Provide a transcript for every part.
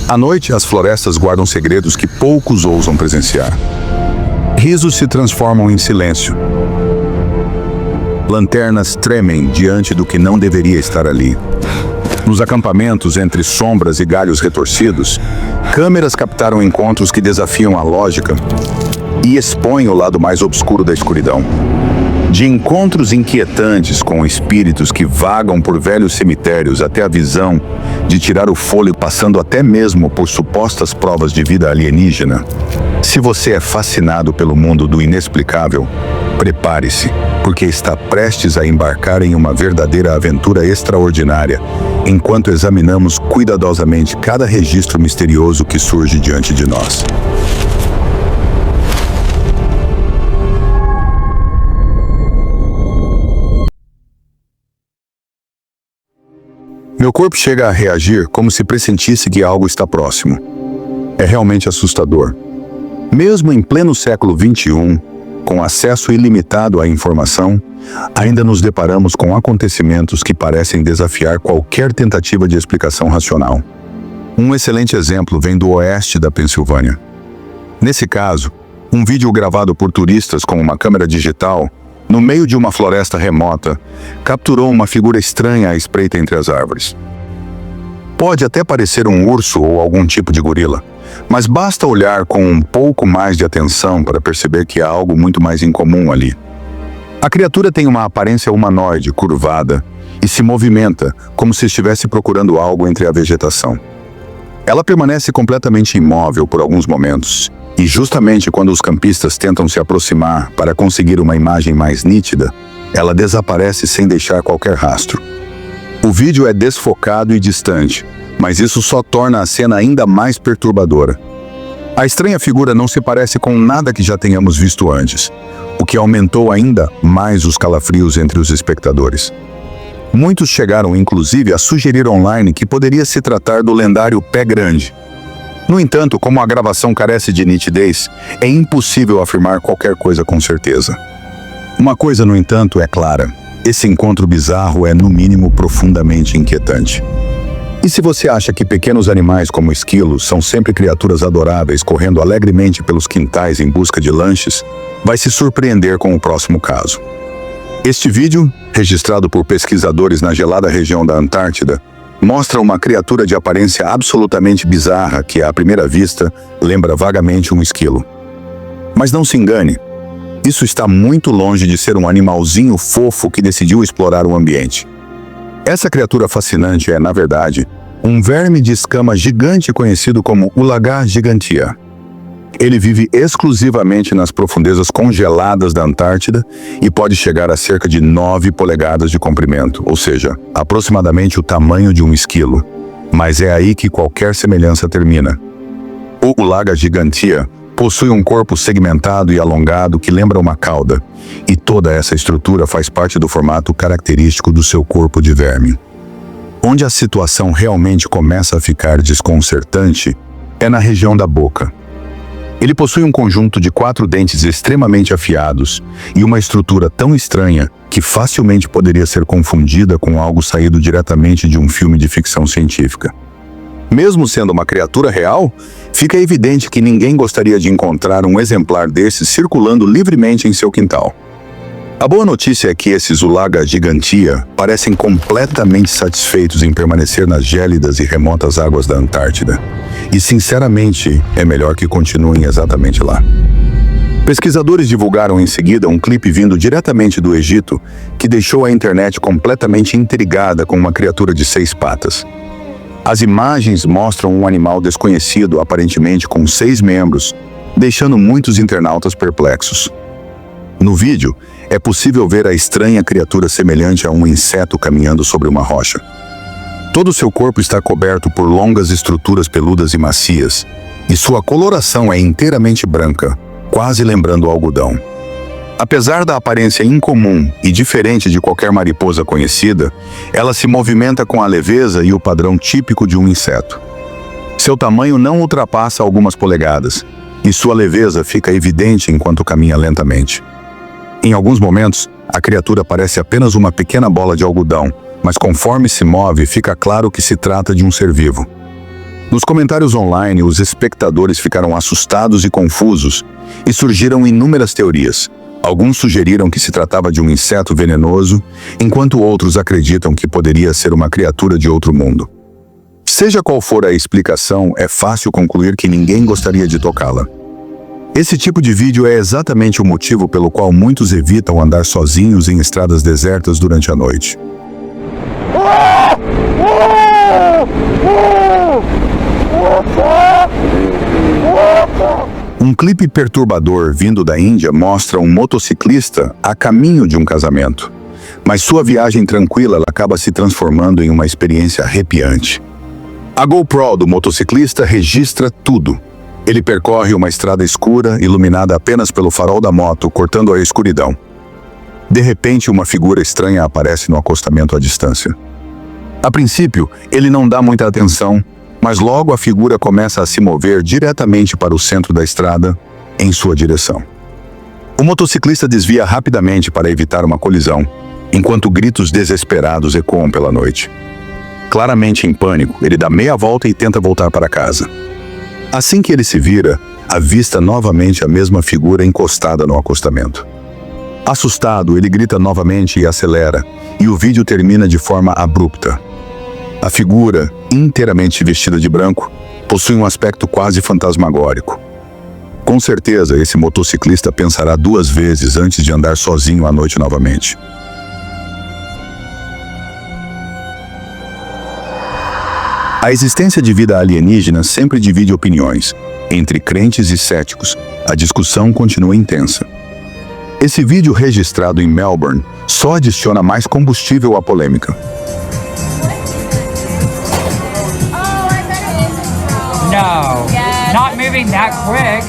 À noite, as florestas guardam segredos que poucos ousam presenciar. Risos se transformam em silêncio. Lanternas tremem diante do que não deveria estar ali. Nos acampamentos entre sombras e galhos retorcidos, câmeras captaram encontros que desafiam a lógica e expõem o lado mais obscuro da escuridão. De encontros inquietantes com espíritos que vagam por velhos cemitérios até a visão de tirar o fôlego, passando até mesmo por supostas provas de vida alienígena. Se você é fascinado pelo mundo do inexplicável, prepare-se, porque está prestes a embarcar em uma verdadeira aventura extraordinária, enquanto examinamos cuidadosamente cada registro misterioso que surge diante de nós. Meu corpo chega a reagir como se pressentisse que algo está próximo. É realmente assustador. Mesmo em pleno século XXI, com acesso ilimitado à informação, ainda nos deparamos com acontecimentos que parecem desafiar qualquer tentativa de explicação racional. Um excelente exemplo vem do oeste da Pensilvânia. Nesse caso, um vídeo gravado por turistas com uma câmera digital, no meio de uma floresta remota, capturou uma figura estranha à espreita entre as árvores. Pode até parecer um urso ou algum tipo de gorila, mas basta olhar com um pouco mais de atenção para perceber que há algo muito mais incomum ali. A criatura tem uma aparência humanoide, curvada, e se movimenta como se estivesse procurando algo entre a vegetação. Ela permanece completamente imóvel por alguns momentos, e justamente quando os campistas tentam se aproximar para conseguir uma imagem mais nítida, ela desaparece sem deixar qualquer rastro. O vídeo é desfocado e distante, mas isso só torna a cena ainda mais perturbadora. A estranha figura não se parece com nada que já tenhamos visto antes, o que aumentou ainda mais os calafrios entre os espectadores. Muitos chegaram inclusive a sugerir online que poderia se tratar do lendário Pé Grande. No entanto, como a gravação carece de nitidez, é impossível afirmar qualquer coisa com certeza. Uma coisa, no entanto, é clara: esse encontro bizarro é, no mínimo, profundamente inquietante. E se você acha que pequenos animais como esquilos são sempre criaturas adoráveis correndo alegremente pelos quintais em busca de lanches, vai se surpreender com o próximo caso. Este vídeo, registrado por pesquisadores na gelada região da Antártida, mostra uma criatura de aparência absolutamente bizarra que, à primeira vista, lembra vagamente um esquilo. Mas não se engane, isso está muito longe de ser um animalzinho fofo que decidiu explorar o ambiente. Essa criatura fascinante é, na verdade, um verme de escama gigante conhecido como Ulaga gigantea. Ele vive exclusivamente nas profundezas congeladas da Antártida e pode chegar a cerca de 9 polegadas de comprimento, ou seja, aproximadamente o tamanho de um esquilo. Mas é aí que qualquer semelhança termina. O Ulaga gigantea possui um corpo segmentado e alongado que lembra uma cauda, e toda essa estrutura faz parte do formato característico do seu corpo de verme. Onde a situação realmente começa a ficar desconcertante é na região da boca. Ele possui um conjunto de 4 dentes extremamente afiados e uma estrutura tão estranha que facilmente poderia ser confundida com algo saído diretamente de um filme de ficção científica. Mesmo sendo uma criatura real, fica evidente que ninguém gostaria de encontrar um exemplar desses circulando livremente em seu quintal. A boa notícia é que esses Ulaga gigantea parecem completamente satisfeitos em permanecer nas gélidas e remotas águas da Antártida. E, sinceramente, é melhor que continuem exatamente lá. Pesquisadores divulgaram em seguida um clipe vindo diretamente do Egito que deixou a internet completamente intrigada com uma criatura de 6 patas. As imagens mostram um animal desconhecido, aparentemente com 6 membros, deixando muitos internautas perplexos. No vídeo, é possível ver a estranha criatura semelhante a um inseto caminhando sobre uma rocha. Todo seu corpo está coberto por longas estruturas peludas e macias, e sua coloração é inteiramente branca, quase lembrando algodão. Apesar da aparência incomum e diferente de qualquer mariposa conhecida, ela se movimenta com a leveza e o padrão típico de um inseto. Seu tamanho não ultrapassa algumas polegadas, e sua leveza fica evidente enquanto caminha lentamente. Em alguns momentos, a criatura parece apenas uma pequena bola de algodão, mas conforme se move, fica claro que se trata de um ser vivo. Nos comentários online, os espectadores ficaram assustados e confusos, e surgiram inúmeras teorias. Alguns sugeriram que se tratava de um inseto venenoso, enquanto outros acreditam que poderia ser uma criatura de outro mundo. Seja qual for a explicação, é fácil concluir que ninguém gostaria de tocá-la. Esse tipo de vídeo é exatamente o motivo pelo qual muitos evitam andar sozinhos em estradas desertas durante a noite. Um clipe perturbador vindo da Índia mostra um motociclista a caminho de um casamento. Mas sua viagem tranquila acaba se transformando em uma experiência arrepiante. A GoPro do motociclista registra tudo. Ele percorre uma estrada escura, iluminada apenas pelo farol da moto, cortando a escuridão. De repente, uma figura estranha aparece no acostamento à distância. A princípio, ele não dá muita atenção, mas logo a figura começa a se mover diretamente para o centro da estrada, em sua direção. O motociclista desvia rapidamente para evitar uma colisão, enquanto gritos desesperados ecoam pela noite. Claramente em pânico, ele dá meia volta e tenta voltar para casa. Assim que ele se vira, avista novamente a mesma figura encostada no acostamento. Assustado, ele grita novamente e acelera, e o vídeo termina de forma abrupta. A figura, inteiramente vestida de branco, possui um aspecto quase fantasmagórico. Com certeza, esse motociclista pensará 2 vezes antes de andar sozinho à noite novamente. A existência de vida alienígena sempre divide opiniões. Entre crentes e céticos, a discussão continua intensa. Esse vídeo registrado em Melbourne só adiciona mais combustível à polêmica. Not moving that quick.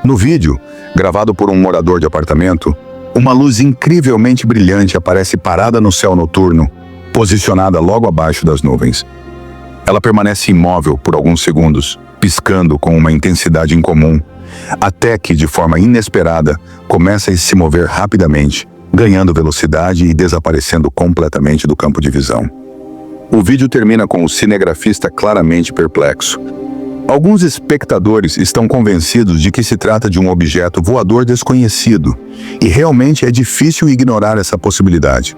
No vídeo, gravado por um morador de apartamento, uma luz incrivelmente brilhante aparece parada no céu noturno, posicionada logo abaixo das nuvens. Ela permanece imóvel por alguns segundos, piscando com uma intensidade incomum, até que, de forma inesperada, começa a se mover rapidamente, ganhando velocidade e desaparecendo completamente do campo de visão. O vídeo termina com o cinegrafista claramente perplexo. Alguns espectadores estão convencidos de que se trata de um objeto voador desconhecido, e realmente é difícil ignorar essa possibilidade.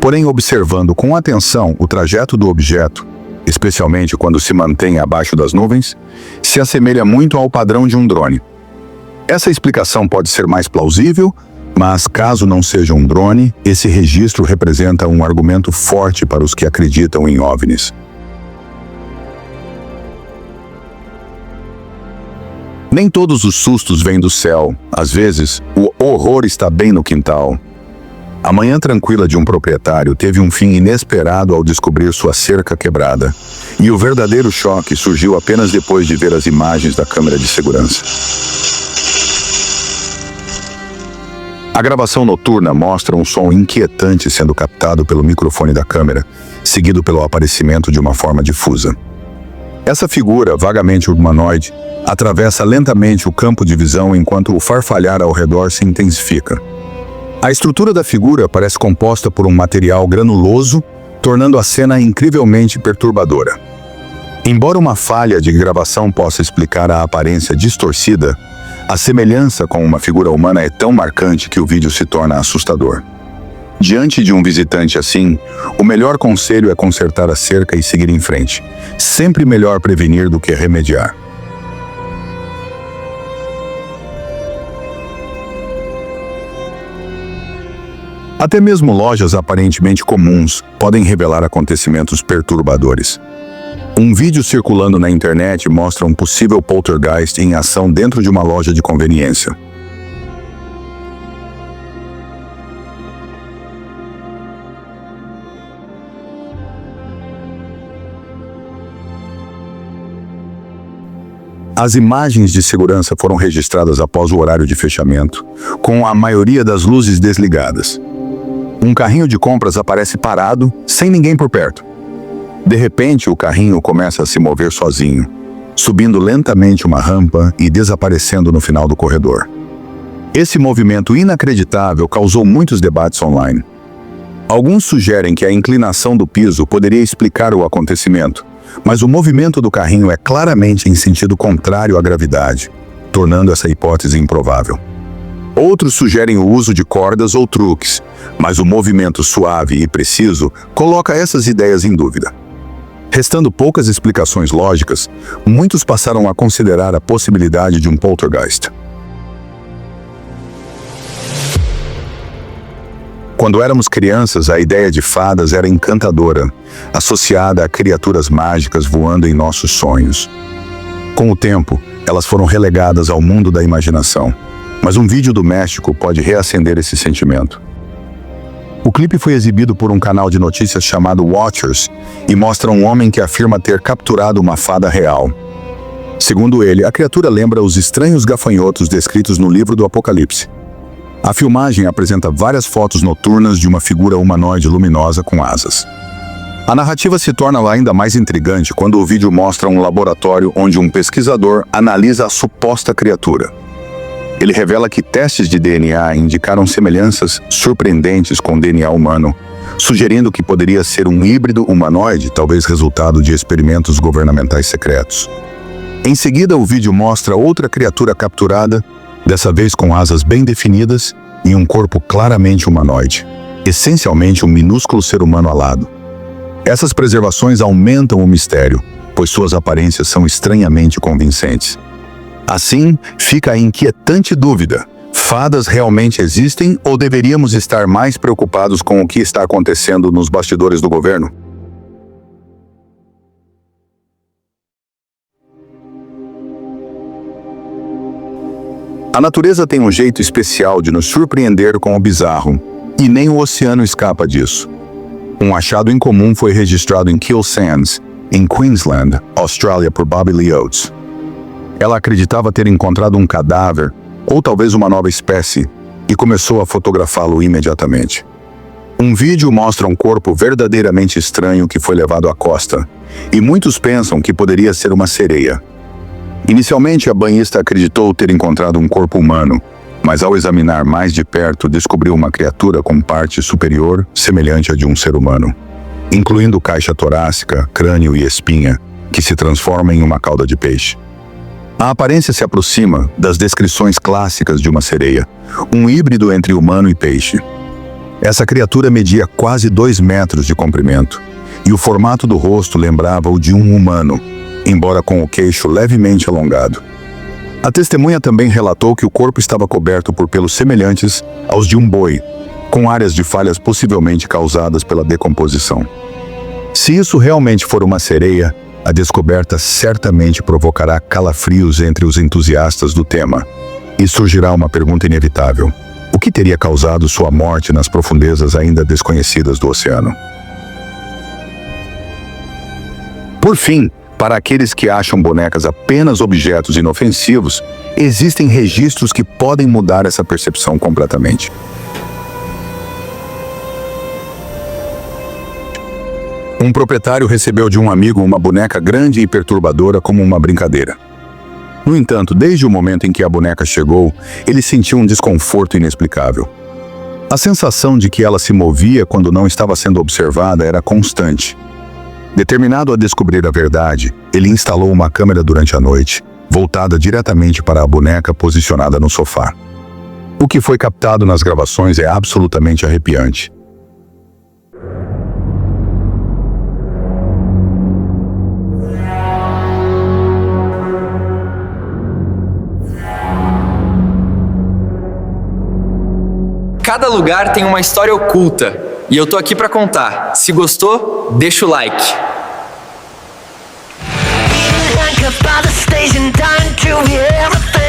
Porém, observando com atenção o trajeto do objeto, especialmente quando se mantém abaixo das nuvens, se assemelha muito ao padrão de um drone. Essa explicação pode ser mais plausível, mas caso não seja um drone, esse registro representa um argumento forte para os que acreditam em OVNIs. Nem todos os sustos vêm do céu. Às vezes, o horror está bem no quintal. A manhã tranquila de um proprietário teve um fim inesperado ao descobrir sua cerca quebrada. E o verdadeiro choque surgiu apenas depois de ver as imagens da câmera de segurança. A gravação noturna mostra um som inquietante sendo captado pelo microfone da câmera, seguido pelo aparecimento de uma forma difusa. Essa figura, vagamente humanoide, atravessa lentamente o campo de visão enquanto o farfalhar ao redor se intensifica. A estrutura da figura parece composta por um material granuloso, tornando a cena incrivelmente perturbadora. Embora uma falha de gravação possa explicar a aparência distorcida, a semelhança com uma figura humana é tão marcante que o vídeo se torna assustador. Diante de um visitante assim, o melhor conselho é consertar a cerca e seguir em frente. Sempre melhor prevenir do que remediar. Até mesmo lojas aparentemente comuns podem revelar acontecimentos perturbadores. Um vídeo circulando na internet mostra um possível poltergeist em ação dentro de uma loja de conveniência. As imagens de segurança foram registradas após o horário de fechamento, com a maioria das luzes desligadas. Um carrinho de compras aparece parado, sem ninguém por perto. De repente, o carrinho começa a se mover sozinho, subindo lentamente uma rampa e desaparecendo no final do corredor. Esse movimento inacreditável causou muitos debates online. Alguns sugerem que a inclinação do piso poderia explicar o acontecimento, mas o movimento do carrinho é claramente em sentido contrário à gravidade, tornando essa hipótese improvável. Outros sugerem o uso de cordas ou truques, mas o movimento suave e preciso coloca essas ideias em dúvida. Restando poucas explicações lógicas, muitos passaram a considerar a possibilidade de um poltergeist. Quando éramos crianças, a ideia de fadas era encantadora, associada a criaturas mágicas voando em nossos sonhos. Com o tempo, elas foram relegadas ao mundo da imaginação, mas um vídeo do México pode reacender esse sentimento. O clipe foi exibido por um canal de notícias chamado Watchers e mostra um homem que afirma ter capturado uma fada real. Segundo ele, a criatura lembra os estranhos gafanhotos descritos no livro do Apocalipse. A filmagem apresenta várias fotos noturnas de uma figura humanoide luminosa com asas. A narrativa se torna ainda mais intrigante quando o vídeo mostra um laboratório onde um pesquisador analisa a suposta criatura. Ele revela que testes de DNA indicaram semelhanças surpreendentes com DNA humano, sugerindo que poderia ser um híbrido humanoide, talvez resultado de experimentos governamentais secretos. Em seguida, o vídeo mostra outra criatura capturada, dessa vez com asas bem definidas e um corpo claramente humanoide, essencialmente um minúsculo ser humano alado. Essas preservações aumentam o mistério, pois suas aparências são estranhamente convincentes. Assim, fica a inquietante dúvida: fadas realmente existem ou deveríamos estar mais preocupados com o que está acontecendo nos bastidores do governo? A natureza tem um jeito especial de nos surpreender com o bizarro, e nem o oceano escapa disso. Um achado incomum foi registrado em Kew Sands, em Queensland, Austrália, por Bobby Lee Oates. Ela acreditava ter encontrado um cadáver, ou talvez uma nova espécie, e começou a fotografá-lo imediatamente. Um vídeo mostra um corpo verdadeiramente estranho que foi levado à costa, e muitos pensam que poderia ser uma sereia. Inicialmente, a banhista acreditou ter encontrado um corpo humano, mas ao examinar mais de perto, descobriu uma criatura com parte superior semelhante à de um ser humano, incluindo caixa torácica, crânio e espinha, que se transforma em uma cauda de peixe. A aparência se aproxima das descrições clássicas de uma sereia, um híbrido entre humano e peixe. Essa criatura media quase 2 metros de comprimento, e o formato do rosto lembrava o de um humano, embora com o queixo levemente alongado. A testemunha também relatou que o corpo estava coberto por pelos semelhantes aos de um boi, com áreas de falhas possivelmente causadas pela decomposição. Se isso realmente for uma sereia, a descoberta certamente provocará calafrios entre os entusiastas do tema. E surgirá uma pergunta inevitável: o que teria causado sua morte nas profundezas ainda desconhecidas do oceano? Por fim, para aqueles que acham bonecas apenas objetos inofensivos, existem registros que podem mudar essa percepção completamente. Um proprietário recebeu de um amigo uma boneca grande e perturbadora como uma brincadeira. No entanto, desde o momento em que a boneca chegou, ele sentiu um desconforto inexplicável. A sensação de que ela se movia quando não estava sendo observada era constante. Determinado a descobrir a verdade, ele instalou uma câmera durante a noite, voltada diretamente para a boneca posicionada no sofá. O que foi captado nas gravações é absolutamente arrepiante. Cada lugar tem uma história oculta, e eu tô aqui pra contar. Se gostou, deixa o like. By the station, time to hear everything.